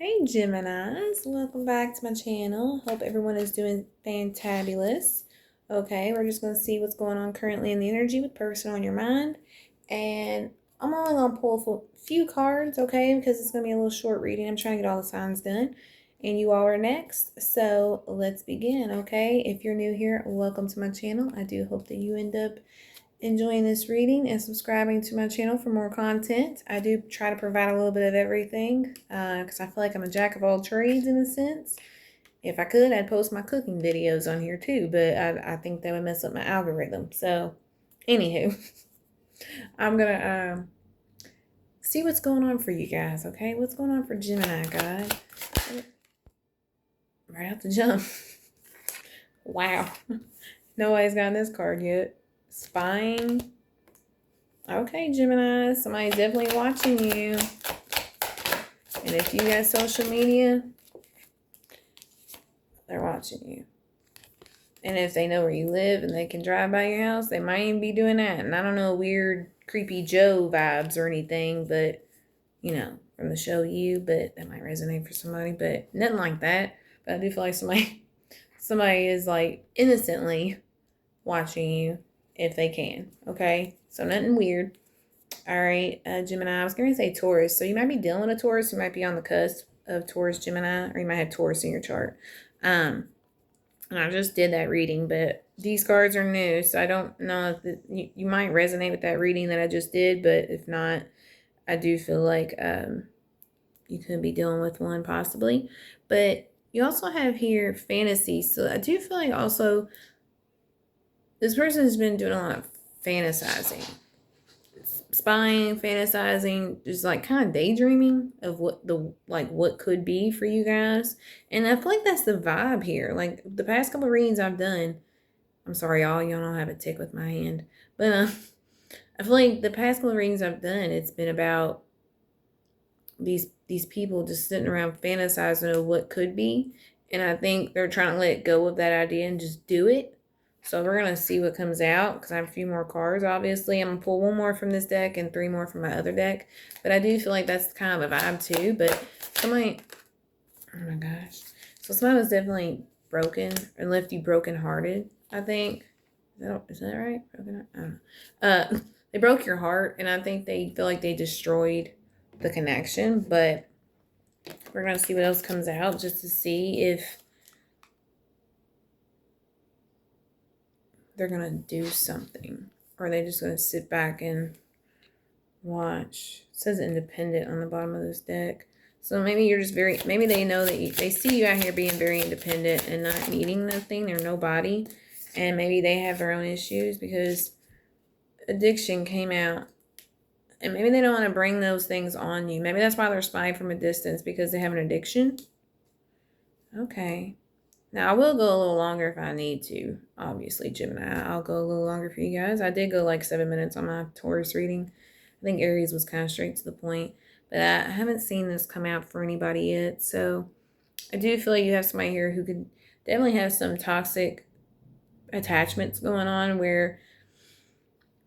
Hey Geminis, welcome back to my channel. Hope everyone is doing fantabulous. Okay, we're just going to see what's going on currently in the energy with person on your mind. And I'm only going to pull a few cards, okay, because it's going to be a little short reading. I'm trying to get all the signs done. And you all are next, so let's begin, okay? If you're new here, welcome to my channel. I do hope that you end up enjoying this reading and subscribing to my channel for more content. I do try to provide a little bit of everything because I feel like I'm a jack of all trades in a sense. If I could, I'd post my cooking videos on here too, but I think that would mess up my algorithm. So, anywho, I'm going to see what's going on for you guys, okay? What's going on for Gemini, guys? Right out the jump. Wow. Nobody's gotten this card yet. Spying. Okay, Gemini, somebody's definitely watching you. And if you got social media, they're watching you. And if they know where you live and they can drive by your house, they might even be doing that. And I don't know, weird, creepy Joe vibes or anything, but, you know, from the show You, but that might resonate for somebody, but nothing like that. But I do feel like somebody is like innocently watching you if they can, okay? So nothing weird. All right, Gemini, I was going to say Taurus. So you might be dealing with a Taurus. You might be on the cusp of Taurus, Gemini, or you might have Taurus in your chart. And I just did that reading, but these cards are new, so I don't know if you might resonate with that reading that I just did, but if not, I do feel like you could be dealing with one possibly. But you also have here fantasy, so I do feel like also this person has been doing a lot of fantasizing. Spying, fantasizing, just like kind of daydreaming of what could be for you guys. And I feel like that's the vibe here. Like the past couple of readings I've done, I'm sorry y'all don't have a tick with my hand, but I feel like the past couple of readings I've done, it's been about these people just sitting around fantasizing of what could be, and I think they're trying to let go of that idea and just do it. So we're going to see what comes out because I have a few more cards, obviously. I'm going to pull one more from this deck and 3 more from my other deck. But I do feel like that's kind of a vibe too. But somebody, oh my gosh. So somebody was definitely broken and left you brokenhearted, I think. Is that right? Broken? I don't know. They broke your heart, and I think they feel like they destroyed the connection. But we're going to see what else comes out just to see if they're going to do something, or are they just going to sit back and watch. It says independent on the bottom of this deck. So maybe you're just maybe they know that they see you out here being very independent and not needing nothing or nobody. And maybe they have their own issues because addiction came out. And maybe they don't want to bring those things on you. Maybe that's why they're spying from a distance, because they have an addiction. Okay. Now, I will go a little longer if I need to. Obviously, Gemini, I'll go a little longer for you guys. I did go like 7 minutes on my Taurus reading. I think Aries was kind of straight to the point. But I haven't seen this come out for anybody yet. So I do feel like you have somebody here who could definitely have some toxic attachments going on, where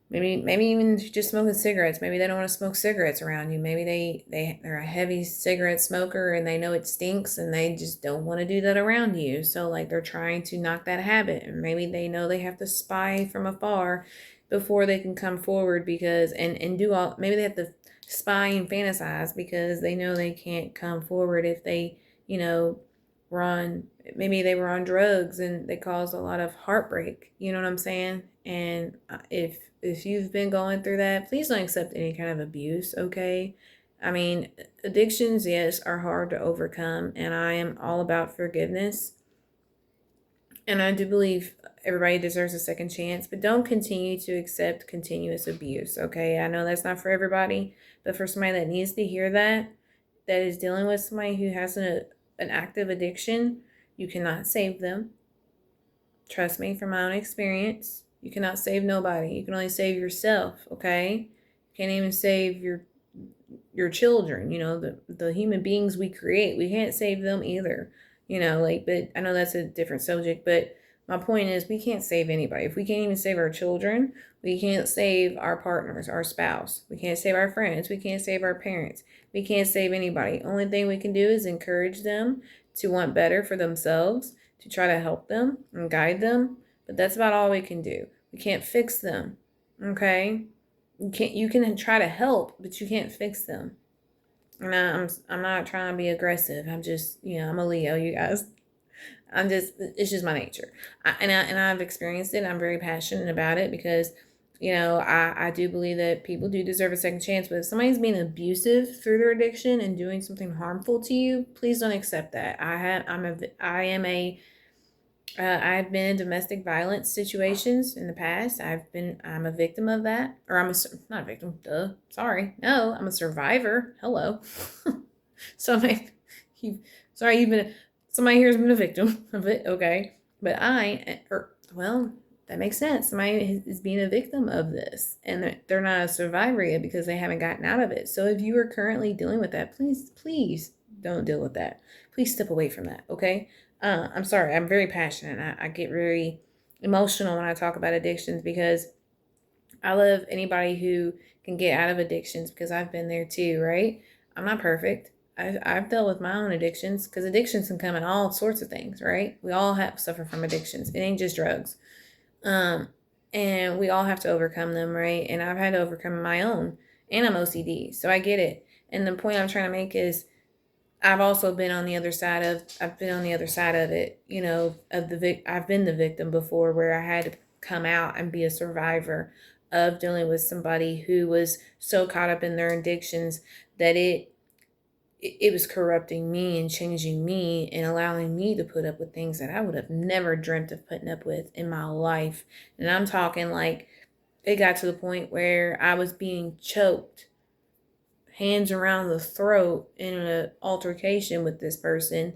maybe even just smoking cigarettes. Maybe they don't want to smoke cigarettes around you. Maybe they're a heavy cigarette smoker and they know it stinks and they just don't want to do that around you. So like they're trying to knock that habit. And maybe they know they have to spy from afar before they can come forward, because and do all, maybe they have to spy and fantasize because they know they can't come forward if they, you know, maybe they were on drugs and they caused a lot of heartbreak. You know what I'm saying? And if you've been going through that, please don't accept any kind of abuse, okay? I mean, addictions, yes, are hard to overcome, and I am all about forgiveness. And I do believe everybody deserves a second chance, but don't continue to accept continuous abuse, okay? I know that's not for everybody, but for somebody that needs to hear that is dealing with somebody who has an active addiction, you cannot save them. Trust me, from my own experience. You cannot save nobody. You can only save yourself, okay? You can't even save your children, you know, the human beings we create. We can't save them either, you know, like, but I know that's a different subject, but My point is, we can't save anybody. If we can't even save our children, we can't save our partners, our spouse. We can't save our friends. We can't save our parents. We can't save anybody. Only thing we can do is encourage them to want better for themselves, to try to help them and guide them. But that's about all we can do. We can't fix them. Okay? You can try to help, but you can't fix them. And I'm not trying to be aggressive. I'm just, I'm a Leo, you guys. It's just my nature. I've experienced it. I'm very passionate about it because, I do believe that people do deserve a second chance. But if somebody's being abusive through their addiction and doing something harmful to you, please don't accept that. I've been in domestic violence situations in the past. I'm a victim of that, or not a victim. Duh. Sorry. No, I'm a survivor. Hello. Somebody here has been a victim of it. Okay. But that makes sense. Somebody is being a victim of this, and they're not a survivor yet because they haven't gotten out of it. So if you are currently dealing with that, please don't deal with that. Please step away from that. Okay. I'm sorry. I'm very passionate. I get very emotional when I talk about addictions because I love anybody who can get out of addictions because I've been there too, right? I'm not perfect. I've dealt with my own addictions because addictions can come in all sorts of things, right? We all have suffer from addictions. It ain't just drugs. And we all have to overcome them, right? And I've had to overcome my own, and I'm OCD, so I get it. And the point I'm trying to make is I've been on the other side of it, I've been the victim before where I had to come out and be a survivor of dealing with somebody who was so caught up in their addictions that it was corrupting me and changing me and allowing me to put up with things that I would have never dreamt of putting up with in my life. And I'm talking like it got to the point where I was being choked, hands around the throat in an altercation with this person,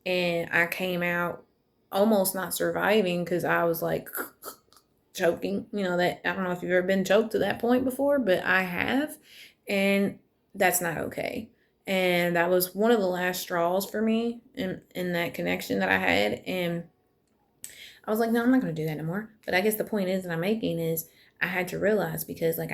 and I came out almost not surviving because I was like choking. That I don't know if you've ever been choked to that point before, but I have, and that's not okay. And that was one of the last straws for me in that connection that I had, and I was like, no, I'm not going to do that anymore. But I guess the point is that I'm making is I had to realize because I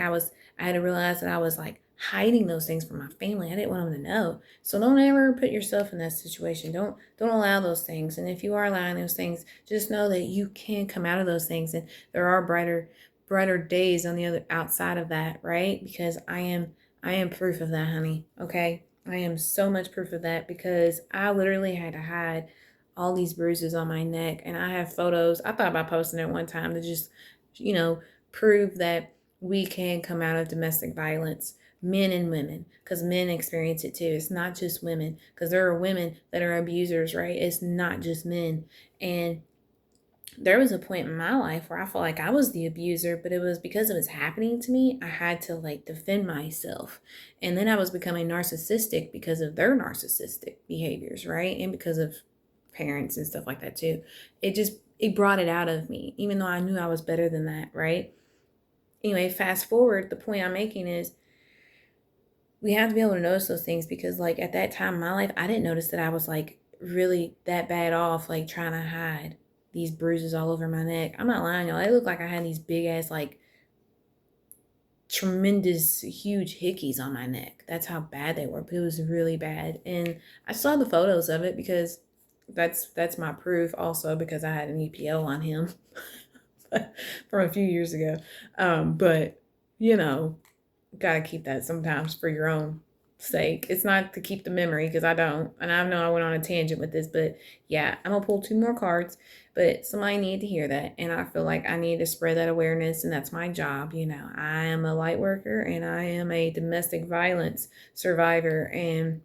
had to realize that I was like hiding those things from my family. I didn't want them to know. So don't ever put yourself in that situation. Don't allow those things. And if you are allowing those things, just know that you can come out of those things, and there are brighter days on the other outside of that, right? Because I am proof of that, honey. Okay? I am so much proof of that because I literally had to hide all these bruises on my neck, and I have photos. I thought about posting it one time to just, prove that we can come out of domestic violence, men and women, because men experience it too. It's not just women, because there are women that are abusers, right? It's not just men. And there was a point in my life where I felt like I was the abuser, but it was because it was happening to me. I had to like defend myself. And then I was becoming narcissistic because of their narcissistic behaviors, right? And because of parents and stuff like that too. It brought it out of me, even though I knew I was better than that, right? Anyway, fast forward, the point I'm making is we have to be able to notice those things because like at that time in my life, I didn't notice that I was like really that bad off, like trying to hide these bruises all over my neck. I'm not lying, y'all. It looked like I had these big ass, like tremendous, huge hickeys on my neck. That's how bad they were. But it was really bad. And I saw the photos of it because that's my proof also because I had an EPO on him from a few years ago. But gotta keep that sometimes for your own sake. It's not to keep the memory because I don't. And I know I went on a tangent with this, but yeah, I'm gonna pull 2 more cards. But somebody needed to hear that, and I feel like I need to spread that awareness, and that's my job. I am a light worker, and I am a domestic violence survivor, and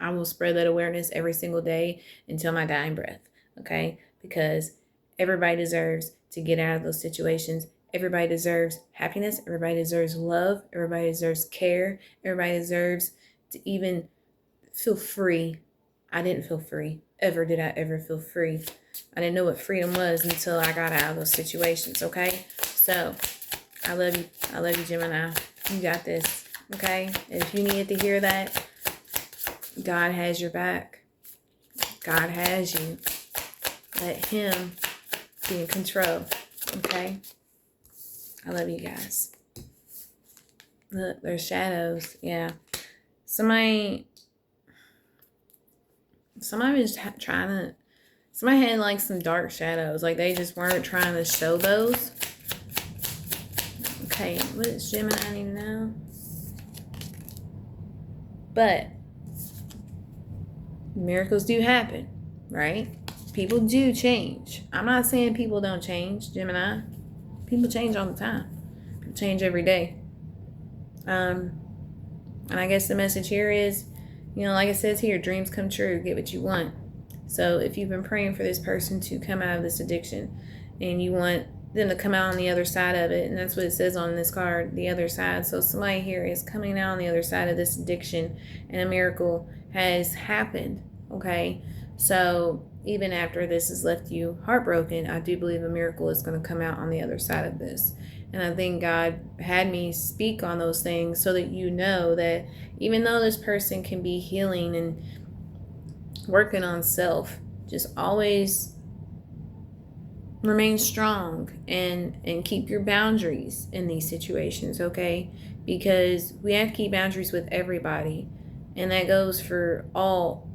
I will spread that awareness every single day until my dying breath, okay? Because everybody deserves to get out of those situations. Everybody deserves happiness. Everybody deserves love. Everybody deserves care. Everybody deserves to even feel free. I didn't feel free. Ever did I ever feel free. I didn't know what freedom was until I got out of those situations, okay? So, I love you. I love you, Gemini. You got this, okay? If you needed to hear that, God has your back. God has you. Let him Be in control. Okay? I love you guys. Look, there's shadows. Yeah. Somebody was trying to... Somebody had like some dark shadows. Like they just weren't trying to show those. Okay, what does Gemini need to know? But miracles do happen, right? People do change. I'm not saying people don't change, Gemini. People change all the time. People change every day. And I guess the message here is, you know, like it says here, dreams come true, get what you want. So if you've been praying for this person to come out of this addiction and you want them to come out on the other side of it, and that's what it says on this card, the other side. So somebody here is coming out on the other side of this addiction and a miracle has happened, okay? So even after this has left you heartbroken, I do believe a miracle is going to come out on the other side of this. And I think God had me speak on those things so that you know that even though this person can be healing and working on self, just always remain strong and keep your boundaries in these situations, okay? Because we have to keep boundaries with everybody, and that goes for all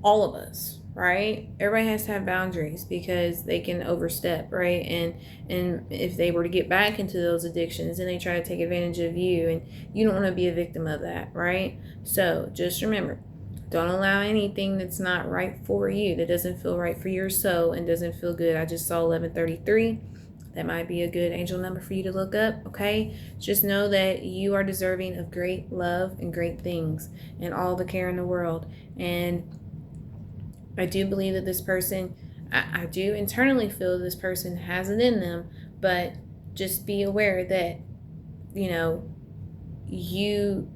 of us, right? Everybody has to have boundaries because they can overstep, right? And if they were to get back into those addictions and they try to take advantage of you, and you don't want to be a victim of that, right? So just remember, don't allow anything that's not right for you, that doesn't feel right for your soul and doesn't feel good. I just saw 1133. That might be a good angel number for you to look up, okay? Just know that you are deserving of great love and great things and all the care in the world. And I do believe that this person, I do internally feel this person has it in them, but just be aware that, you know, you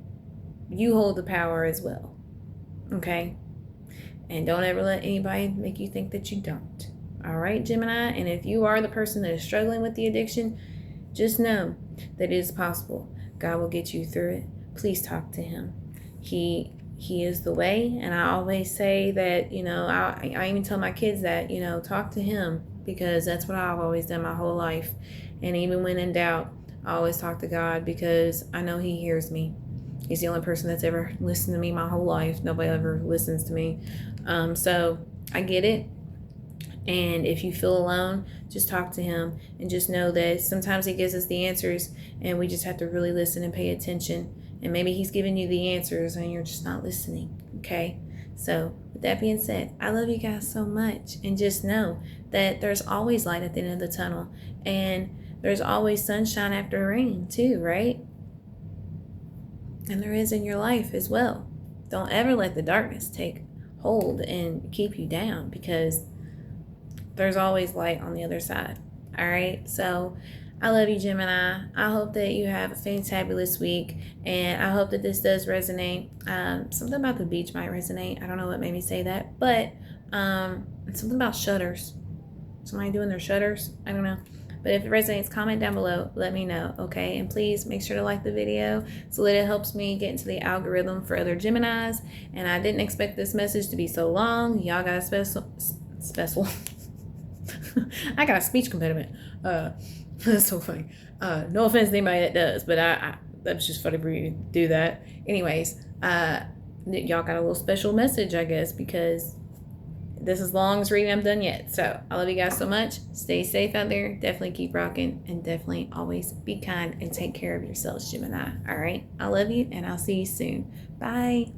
hold the power as well. Okay? And don't ever let anybody make you think that you don't. All right, Gemini? And if you are the person that is struggling with the addiction, just know that it is possible. God will get you through it. Please talk to him. He is the way. And I always say that, you know, I even tell my kids that, you know, talk to him, because that's what I've always done my whole life. And even when in doubt, I always talk to God because I know he hears me. He's the only person that's ever listened to me my whole life. Nobody ever listens to me. So I get it. And if you feel alone, just talk to him and just know that sometimes he gives us the answers and we just have to really listen and pay attention. And maybe he's giving you the answers and you're just not listening. Okay? So with that being said, I love you guys so much. And just know that there's always light at the end of the tunnel. And there's always sunshine after rain too, right? And there is in your life as well. Don't ever let the darkness take hold and keep you down, because there's always light on the other side. All right. So I love you, Gemini. I hope that you have a fantabulous week. And I hope that this does resonate. Something about the beach might resonate. I don't know what made me say that. But something about shutters. Somebody doing their shutters. I don't know. But if it resonates, comment down below. Let me know, okay? And please make sure to like the video so that it helps me get into the algorithm for other Geminis. And I didn't expect this message to be so long. Y'all got a special. I got a speech impediment. That's so funny. No offense to anybody that does, but that's just funny for you to do that. Anyways, y'all got a little special message, I guess, because this is the longest reading I've done yet. So I love you guys so much. Stay safe out there. Definitely keep rocking, and definitely always be kind and take care of yourselves, Gemini. All right. I love you, and I'll see you soon. Bye.